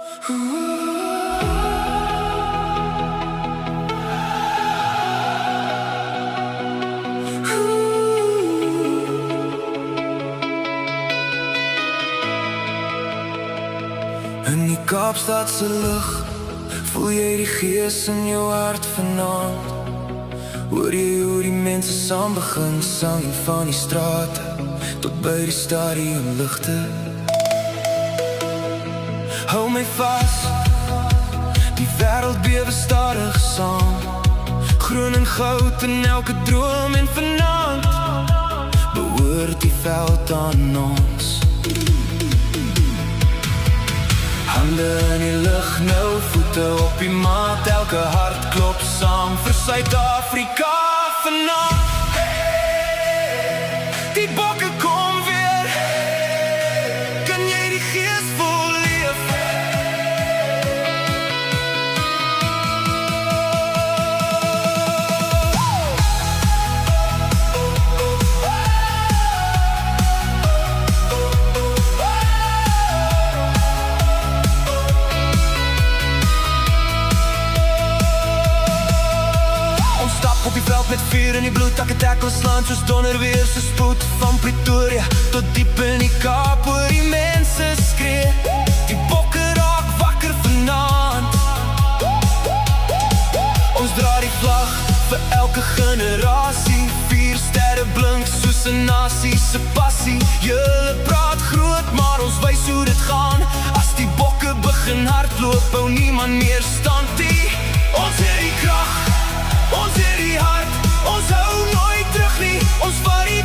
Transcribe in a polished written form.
In die Kaapstadse lug voel jy die gees in jou hart vanaand. Hoor jy hoe die mense saam begin sang van die strate tot by die stadionligte. Hou my vas, die wêreld bewe stadig saam. Groen en goud in elke droom en vanaand behoort die veld aan ons. Hande in die lug, nou voete op die maat. Elke hart klop saam vir Suid-Afrika vanaand. Hey, die bokke kom weer. Hey, kan jy die gees voel leef? Op die veld met vuur in die bloed, takke tackles slaan soos donder weer se spoed. Van Pretoria tot diep in die Kaap, hoor die mense skree. Die bokke raak wakker vanaand. Ons dra die vlag vir elke generasie. 4 sterre blink soos 'n nasie se passie. Julle praat groot, maar ons wys hoe dit gaan. As die bokke begin hardloop, hou niemand meer stand nie. Ons het die krag, ons het die hart, ons hou nooit terug nie. Ons vat die